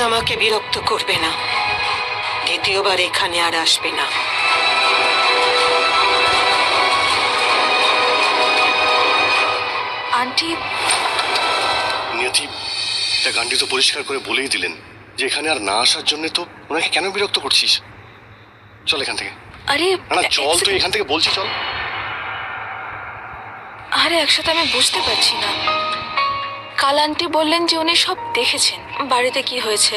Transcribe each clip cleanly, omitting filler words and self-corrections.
আমাকে বিরক্ত করবে না, দ্বিতীয়বার এখানে আর আসবে না। আন্টি, নিয়তি, তা গান্ডি তো পরিষ্কার করে বলেই দিলেন যে এখানে আর না আসার জন্য, তো ওনাকে কেন বিরক্ত করছিস? চল এখান থেকে। আরে না চল, তুই এখান থেকে বলছি চল। আরে একসাথে আমি বুঝতে পারছি না। কাল আন্টি বললেন যে উনি সব দেখেছেন, বাড়িতে কি হয়েছে,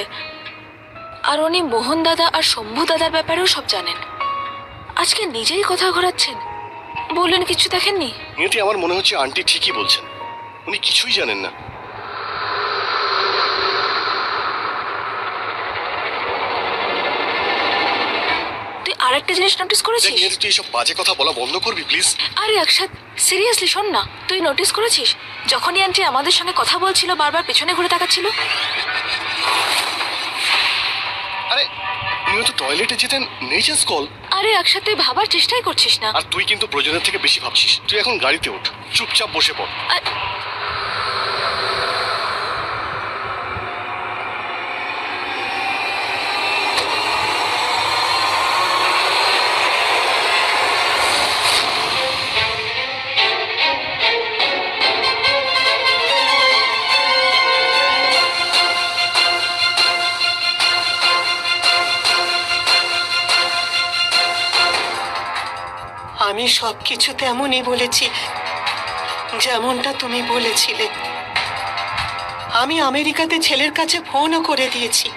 আর উনি মোহন দাদা আর শম্ভু দাদার ব্যাপারেও সব জানেন। আজকে নিজেই কথা ঘোরাচ্ছেন, বললেন কিছু দেখেননি। নিয়তি, আমার মনে হচ্ছে আন্টি ঠিকই বলছেন, উনি কিছুই জানেন না। তুই আরেকটা জিনিস নোটিস করেছিস? নিয়তি, তুই এসব বাজে কথা বলা বন্ধ করবি প্লিজ। আরে একসাথে সিরিয়াসলি শোন না, তুই নোটিস করেছিস যখনই আন্টি আমাদের সঙ্গে কথা বলছিল বারবার পেছনে ঘুরে তাকাচ্ছিল? আরে নিয়তি টয়লেটে যেতেন, নেচার্স কল। আরে একসাথে ভাবার চেষ্টাই করছিস না। আর তুই কিন্তু প্রয়োজনের থেকে বেশি ভাবছিস। তুই এখন গাড়িতে ওঠ, চুপচাপ বসে পড়। আমি সবকিছু তেমনই বলেছি যেমনটা তুমি বলেছিলে। আমি আমেরিকাতে ছেলের কাছে ফোনও করে দিয়েছি।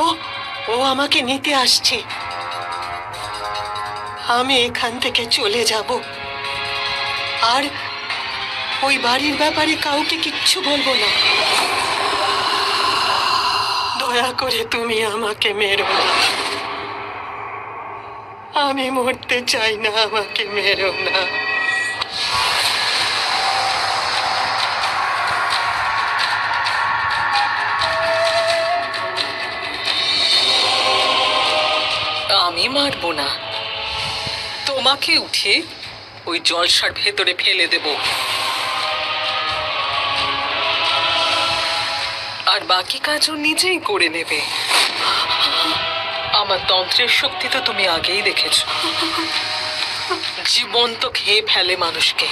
ও ও আমাকে নিতে আসছে। আমি এখান থেকে চলে যাব, আর ওই বাড়ির ব্যাপারে কাউকে কিচ্ছু বলবো না। দয়া করে তুমি আমাকে মেরো না। আমি মরতে চাই না, আমাকে মেরো না। আমি মারবো না, তোমাকে উঠে ওই জলসার ভেতরে ফেলে দেব, আর বাকি কাজও নিজেই করে নেবে। আমার তন্ত্রের শক্তি তো তুমি আগেই দেখেছো, জীবন্ত খেয়ে ফেলে মানুষকে।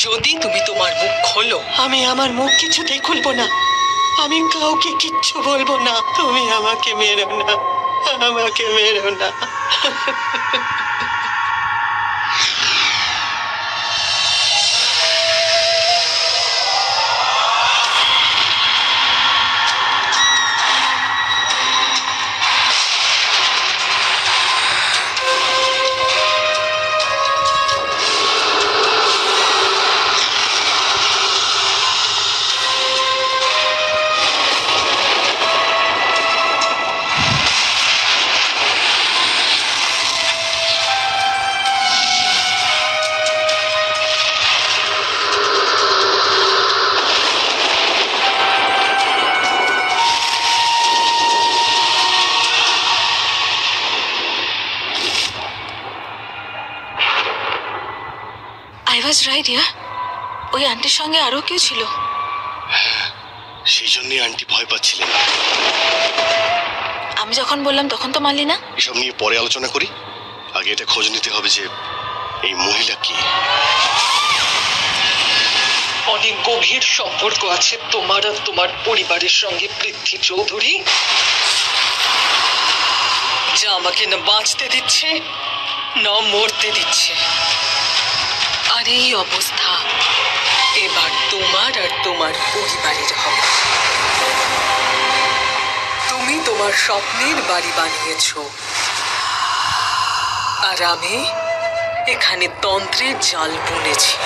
যদি তুমি তোমার মুখ খোলো। আমি আমার মুখ কিছুতেই খুলবো না। আমি কাউকে কিচ্ছু বলবো না। তুমি আমাকে মেরো না, আমাকে মেরো না। আই ওয়াজ রাইট ইয়ার, ওই আন্টির সঙ্গে আরো কেউ ছিল। সেই জন্যই আন্টি ভয় পাচ্ছিলেন। আমি যখন বললাম তখন তো মানলি না। এসব নিয়ে পরে আলোচনা করি, আগে এটা খোঁজ নিতে হবে যে এই মহিলা কি। অনেক গভীর সম্পর্ক আছে তোমার আর তোমার পরিবারের সঙ্গে পৃথ্বী চৌধুরী, যা আমাকে না বাঁচতে দিচ্ছে না মরতে দিচ্ছে। আর এই অবস্থা এবার তোমার আর তোমার পরিবারের হবে। তুমি তোমার স্বপ্নের বাড়ি বানিয়েছো, আর আমি এখানে তন্ত্রের জাল বুনেছি।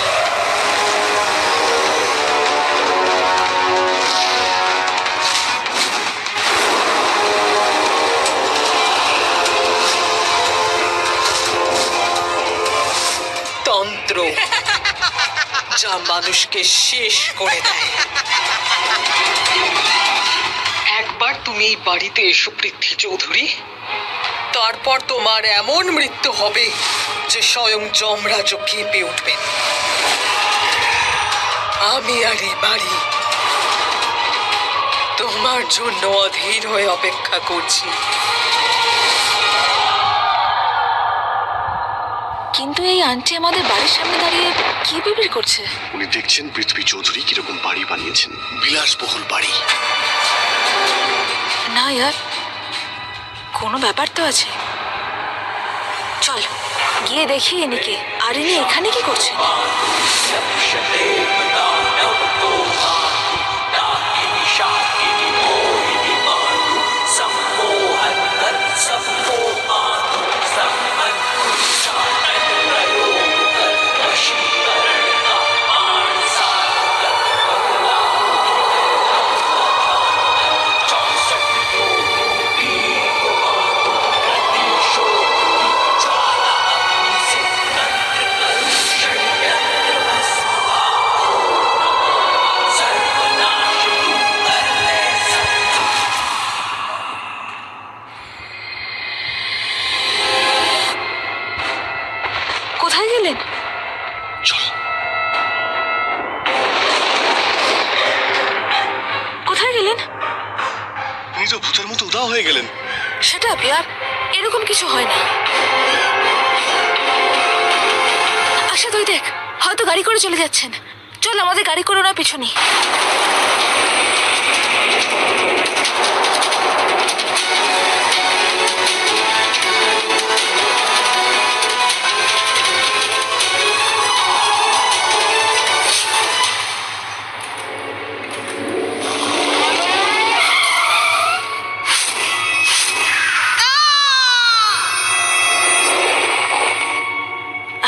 তন্ত্র যা মানুষকে শেষ করে দেয়। একবার তুমি এই বাড়িতে এসো পৃথ্বী চৌধুরী, তারপর তোমার এমন মৃত্যু হবে যে স্বয়ং যমরাজও কেঁপে উঠবেন। আমি আর এই বাড়ি তোমার জন্য অধীর হয়ে অপেক্ষা করছি। কিন্তু এই আন্টি আমাদের বাড়ির সামনে দাঁড়িয়ে কি বিড়বিড় করছে? উনি দেখছেন পৃথ্বী চৌধুরী কিরকম বাড়ি বানিয়েছেন, বিলাসবহুল বাড়ি। না ইয়ার, কোনো ব্যাপার তো আছে। চল গিয়ে দেখি ইনিকে। আর ইনি এখানে কি করছে? কোথায় গেলেন? চল। কোথায় গেলেন? উনি তো ভূতের মতো উধাও হয়ে গেলেন। সেটা ইয়ার, এরকম কিছু হয় না। আচ্ছা তুই দেখ, হয়তো গাড়ি করে চলে যাচ্ছেন। চল আমাদের গাড়ি করে ওনার পিছনে।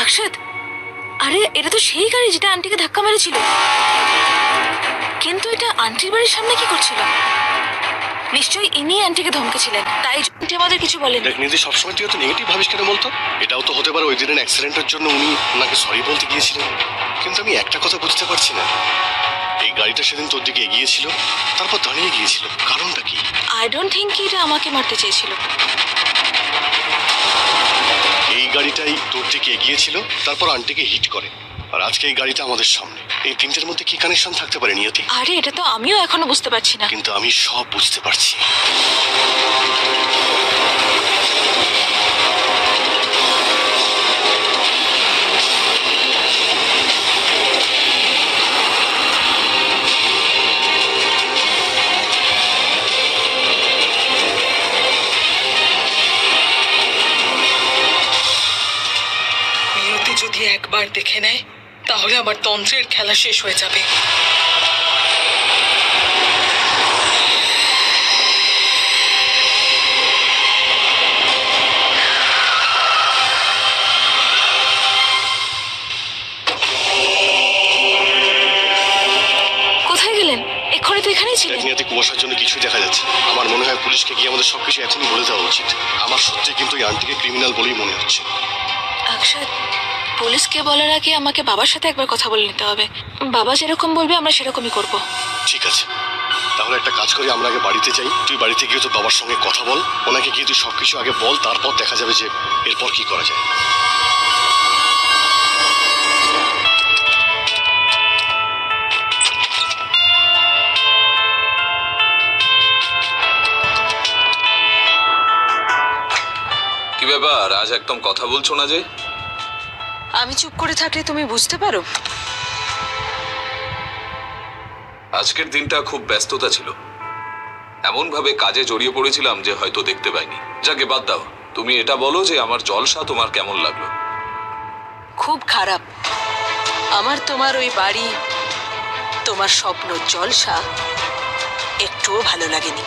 অক্ষত, আরে এটা তো সেই গাড়ি যেটা আন্টিকে ধাক্কা মেরেছিল। কিন্তু এটা আন্টির বাড়ির সামনে কি করছিল? নিশ্চয়ই ইনি আন্টিকে ধমকেছিলেন, তাই আন্টি আমাদের কিছু বলেন। দেখ নিধি, সবসময় তুই এত নেগেটিভ ভাবিস কেন বলতো? এটাও তো হতে পারে ওই দিনের অ্যাক্সিডেন্টের জন্য উনি ওনাকে সরি বলতে গিয়েছিলেন। কিন্তু আমি একটা কথা বুঝতে পারছি না, এই গাড়িটা সেদিন তোর দিকে এগিয়েছিল, তারপর দাঁড়িয়ে গিয়েছিল, কারণটা কি? আই ডোন্ট থিঙ্ক এটা আমাকে মারতে চেয়েছিল। এই গাড়িটাই তোর দিকে এগিয়েছিল, তারপর আন্টিকে হিট করে, আর আজকে এই গাড়িটা আমাদের সামনে। এই তিনটের মধ্যে কি কানেকশন থাকতে পারে নিয়তি? আরে এটা তো আমিও এখনো বুঝতে পারছি না। কিন্তু আমি সব বুঝতে পারছি। নিয়তি যদি একবার দেখে নেয় তাহলে আমার তন্ত্রের খেলা শেষ হয়ে যাবে। কোথায় গেলেন? এক্ষুনি তো এখানেই ছিলেন। দেখ নিয়তি, কুয়াশার জন্য কিছুই দেখা যাচ্ছে না। আমার মনে হয় পুলিশকে গিয়ে আমাদের সবকিছু এখনই বলে দেওয়া উচিত। আমার সত্যি কিন্তু এই আন্টিকে ক্রিমিনাল বলেই মনে হচ্ছে। অক্ষত, পুলিশকে বলার আগে আমাকে বাবার সাথে একবার কথা বলে নিতে হবে। বাবা যেরকম বলবে আমরা সেরকমই করব। ঠিক আছে, তাহলে একটা কাজ করি, আমরা আগে বাড়িতে যাই। তুই বাড়িতে গিয়ে তোর বাবার সঙ্গে কথা বল, ওনাকে গিয়ে তুই সবকিছু আগে বল, তারপর দেখা যাবে যে এরপর কি করা যায়। কি ব্যাপার, আজ একদম কথা বলছো না যে? আমি চুপ করে থাকলে তুমি বুঝতে পারো? আজকের দিনটা খুব ব্যস্ততা ছিল, এমন ভাবে কাজে জড়িয়ে পড়েছিলাম যে হয়তো দেখতে পাইনি। যাকে বাদ দাও, তুমি এটা বলো যে আমার জলসা তোমার কেমন লাগলো? খুব খারাপ। আমার তোমার ওই বাড়ি, তোমার স্বপ্ন জলসা একটুও ভালো লাগেনি।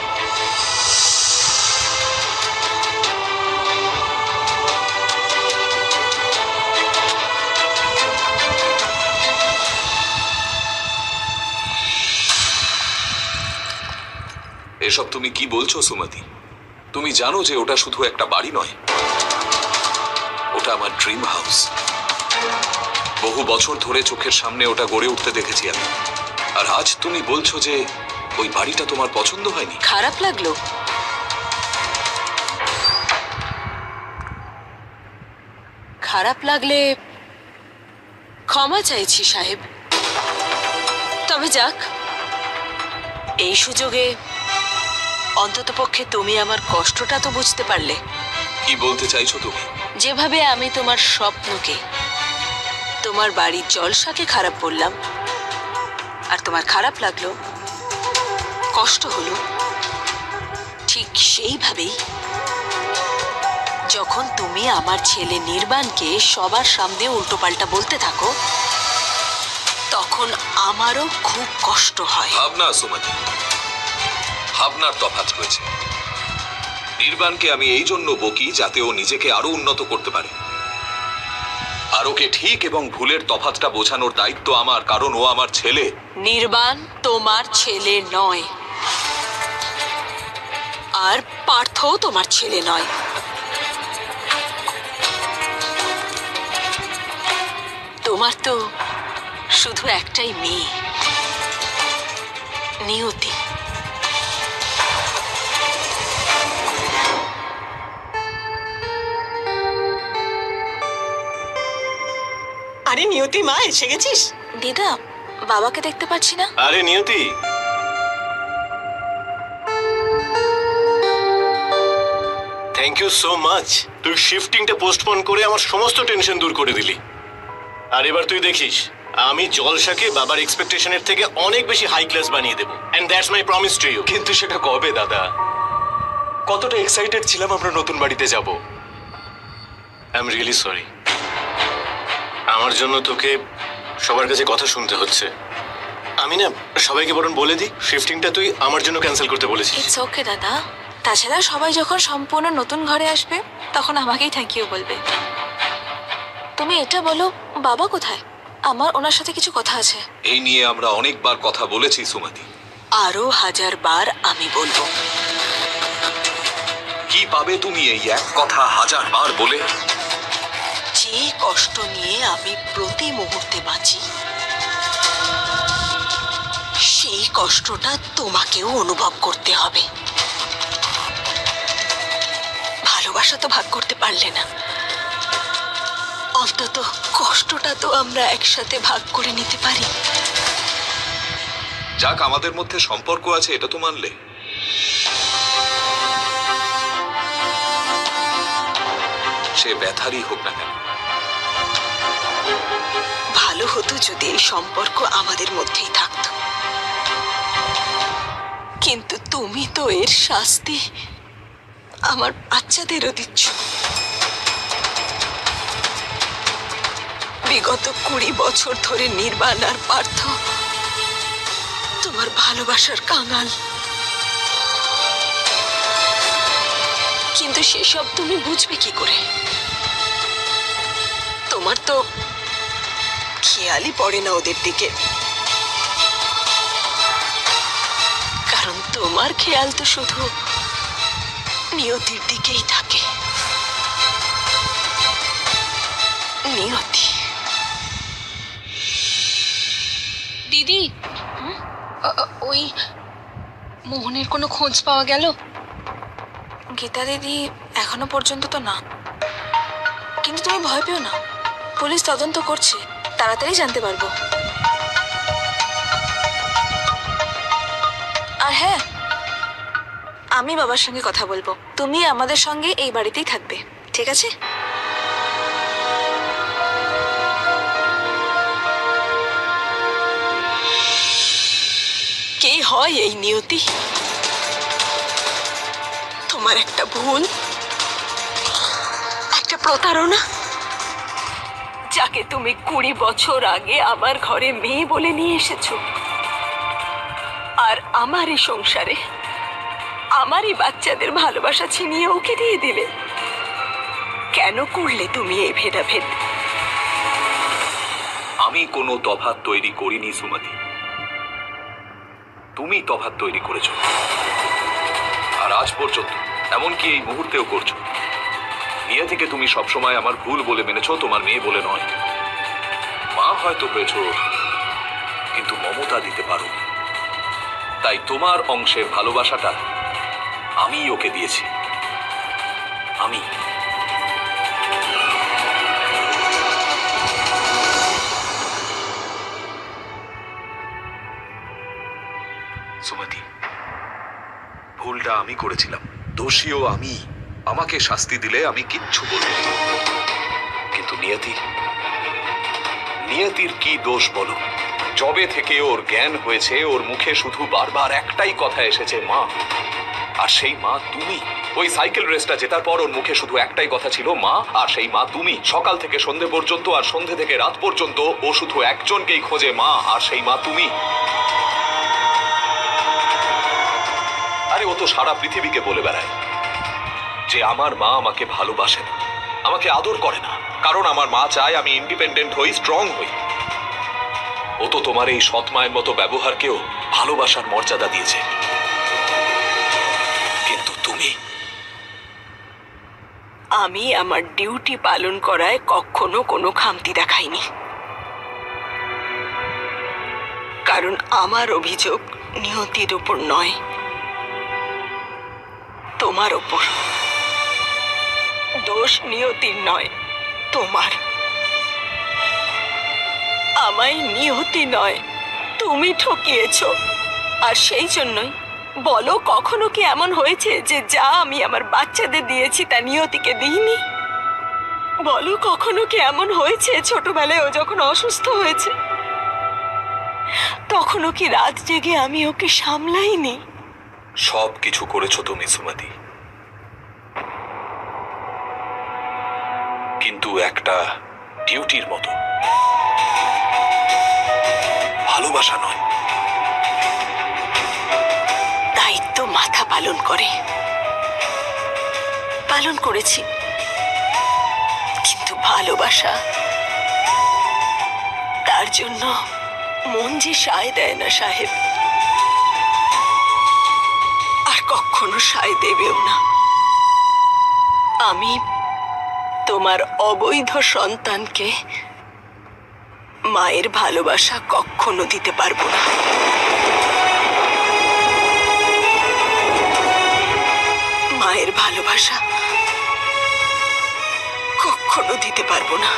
এসব তুমি কি বলছো সুমতি? তুমি জানো যে ওটা শুধু একটা বাড়ি নয়, ওটা আমার ড্রিম হাউস। বহু বছর ধরে চোখের সামনে ওটা গড়ে উঠতে দেখেছি আমি। আর আজ তুমি বলছো যে ওই বাড়িটা তোমার পছন্দ হয়নি? খারাপ লাগলো? খারাপ লাগলে ক্ষমা চাইছি সাহেব। তবে যাক, এই সুযোগে অন্ততপক্ষে তুমি আমার কষ্টটা তো বুঝতে পারলে। কি বলতে চাইছো তুমি? যেভাবে আমি তোমার স্বপ্নকে, তোমার বাড়ির জলসাকে খারাপ বললাম, আর তোমার খারাপ লাগলো, কষ্ট হলো, ঠিক সেইভাবেই যখন তুমি আমার ছেলে নির্বাণকে সবার সামনে উল্টোপাল্টা বলতে থাকো, তখন আমারও খুব কষ্ট হয়। ভাবনা সুমতি, ভাবনার তফাৎ রয়েছে। নির্বাণকে আমি এই জন্য বকি যাতে ও নিজেকে আরো উন্নত করতে পারে, আর ওকে ঠিক এবং ভুলের তফাৎটা বোঝানোর দায়িত্ব আমার, কারণ ও আমার ছেলে। নির্বাণ তোমার ছেলে নয়, আর পার্থও তোমার ছেলে নয়। তোমার তো শুধু একটাই মেয়ে, নিয়তি। আরে নিয়তি মা, এসে গেছিস? দিদা, বাবাকে দেখতে পাচ্ছি না। আরে নিয়তি, থ্যাংক ইউ সো মাচ। তুই শিফটিংটা পোস্টপোন করে আমার সমস্ত টেনশন দূর করে দিলি। আর এবার তুই দেখিস, আমি জলসাকে বাবার এক্সপেকটেশনের থেকে অনেক বেশি হাই ক্লাস বানিয়ে দেবো। And that's my promise to you. কিন্তু সেটা কবে দাদা? কতটা এক্সাইটেড ছিলাম আমরা নতুন বাড়িতে যাব। I am really sorry. আমার জন্য তোকে সবার কাছে কথা শুনতে হচ্ছে। আমি না সবাইকে বরং বলে দিই, শিফটিংটা তুই আমার জন্য ক্যান্সেল করতে বলেছিস। ইটস ওকে দাদা। তাছাড়া সবাই যখন সম্পূর্ণ নতুন ঘরে আসবে তখন আমাকেই থ্যাংক ইউ বলবে। তুমি এটা বলো, বাবা কোথায়? আমার ওনার সাথে কিছু কথা আছে। এই নিয়ে আমরা অনেকবার কথা বলেছি সুমতি। আরো 1000 বার আমি বলবো। কি পাবে তুমি এই এক কথা 1000 বার বলে? যে কষ্ট নিয়ে আমি প্রতি মুহূর্তে বাঁচি, সেই কষ্টটা তোমাকেও অনুভব করতে হবে। ভালোবাসা তো ভাগ করতে পারলে না, অন্তত কষ্টটা তো আমরা একসাথে ভাগ করে নিতে পারি। যাক, আমাদের মধ্যে সম্পর্ক আছে, এটা তো মানলে। সে ব্যথারই হোক না কেন। ভালো হতো যদি এই সম্পর্ক আমাদের মধ্যেই থাকতো, কিন্তু তুমি তো এর শাস্তি আমার বাচ্চাদেরও দিচ্ছ। বিগত 20 বছর ধরে নির্বাণ আর পার্থ তোমার ভালোবাসার কাঙাল, কিন্তু সেসব তুমি বুঝবে কি করে? তোমার তো খেয়ালই পড়ে না ওদের দিকে, কারণ তোমার খেয়াল তো শুধু নিয়তির দিকেই থাকে। নিয়তি। দিদি, ওই মোহনের কোনো খোঁজ পাওয়া গেল? গীতা দিদি, এখনো পর্যন্ত তো না। কিন্তু তুমি ভয় পেও না, পুলিশ তদন্ত করছে, তাড়াতাড়ি জানতে পারবো। আর হ্যাঁ, আমি বাবার সঙ্গে কথা বলবো। তুমি আমাদের সঙ্গে এই বাড়িতেই থাকবে, ঠিক আছে? কে হয় এই নিয়তি? তোমার একটা ভুল, একটা প্রতারণা, যাকে তুমি 20 বছর আগে আমার ঘরে মেয়ে বলে নিয়ে এসেছো, আর আমারই সংসারে আমারই বাচ্চাদের ভালোবাসা ছিনিয়ে ওকে দিয়ে দিলে। কেন করলে তুমি এই ভেদাভেদ? আমি কোনো তফাৎ তৈরি করিনি সুমতি, তুমি তফাৎ তৈরি করেছো। আর আজ পর্যন্ত, এমনকি এই মুহূর্তেও করছো। নিয়ে থেকে তুমি সবসময় আমার ভুল বলে মেনেছো, তোমার মেয়ে বলে নয়। মা হয়তো হয়েছো, কিন্তু মমতা দিতে পারো। তাই তোমার অংশের ভালোবাসাটা আমি ওকে দিয়েছি। আমি সুমতি, ভুলটা আমি করেছিলাম, দোষীও আমি। আমাকে শাস্তি দিলে আমি কিচ্ছু বলবো না। কিন্তু নিয়তির কি দোষ বলো? যবে থেকে ওর জ্ঞান হয়েছে ওর মুখে শুধু বারবার একটাই কথা এসেছে, মা। আর সেই মা তুমি। ওই সাইকেল রেসটা জেতার পর ওর মুখে শুধু একটাই কথা ছিল, মা। আর সেই মা তুমি। সকাল থেকে সন্ধে পর্যন্ত আর সন্ধে থেকে রাত পর্যন্ত ও শুধু একজনকেই খোঁজে, মা। আর সেই মা তুমি। আরে ও তো সারা পৃথিবীকে বলে বেড়ায় যে আমার মা আমাকে ভালোবাসে না, আমাকে আদর করে না, কারণ আমার মা চায় আমি ইন্ডিপেন্ডেন্ট হই, স্ট্রং হই। ও তো তোমার এই সৎ মায়ের মতো ব্যবহারকেও ভালোবাসার মর্যাদা দিয়েছে। কিন্তু তুমি। আমি আমার ডিউটি পালন করায় কখনো কোনো খামতি দেখাইনি, কারণ আমার অভিযোগ নিয়তির উপর নয়, তোমার ওপর। দোষ নিয়তির নয়, তোমার। আমায় নিয়তি নয়, তুমি ঠকিয়েছো। আর সেই জন্যই বলো, কখনো কি এমন হয়েছে যে যা আমি আমার বাচ্চাদের দিয়েছি তা নিয়তিকে দিইনি? বলো, কখনো কি এমন হয়েছে ছোটবেলায় ও যখন অসুস্থ হয়েছে তখনও কি রাত জেগে আমি ওকে সামলাইনি? সব কিছু করেছো তুমি সুমতি, কিন্তু একটা ডিউটির মতো, ভালোবাসা নয়। দায়িত্ব মাথা পালন করে, পালন করেছি, কিন্তু ভালোবাসা, তার জন্য মন যে সায় দেয় না সাহেব, আর কখনো সায় দেবেও না। আমি তোমার অবৈধ সন্তানকে মায়ের ভালোবাসা কখনো দিতে পারবো না। মায়ের ভালোবাসা কখনো দিতে পারবো না।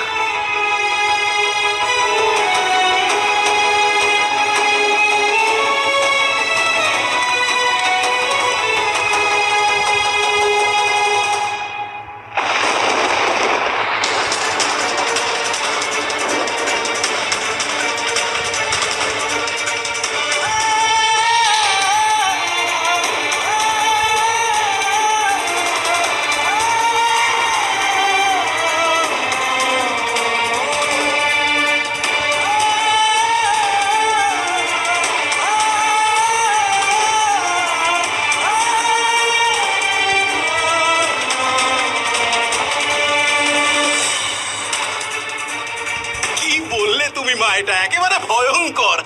এটা একেবারে ভয়ঙ্কর।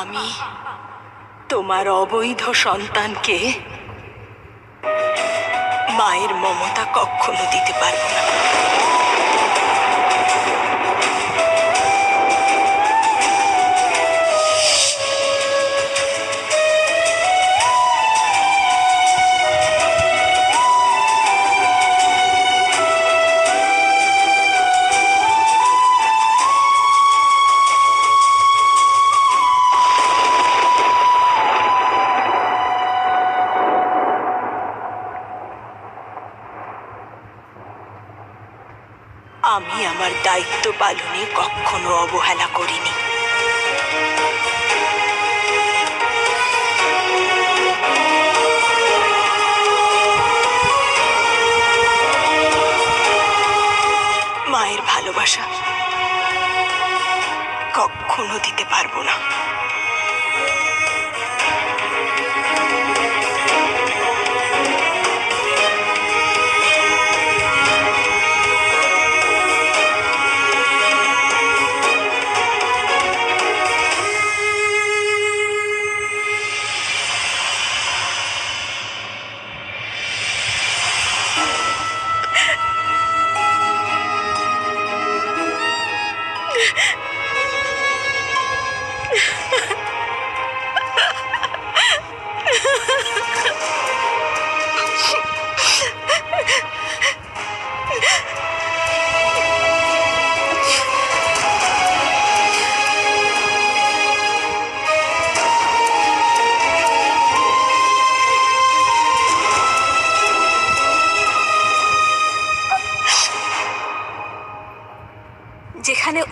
আমি তোমার অবৈধ সন্তানকে মায়ের মমতা কখনো দিতে পারবো না। আমি আমার দায়িত্ব পালনে কখনো অবহেলা করিনি। মায়ের ভালোবাসা কখনো দিতে পারবো না।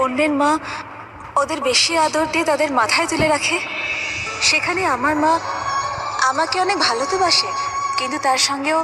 অন্যের মা ওদের বেশি আদর দিয়ে তাদের মাথায় তুলে রাখে, সেখানে আমার মা আমাকে অনেক ভালো তো বাসে, কিন্তু তার সঙ্গেও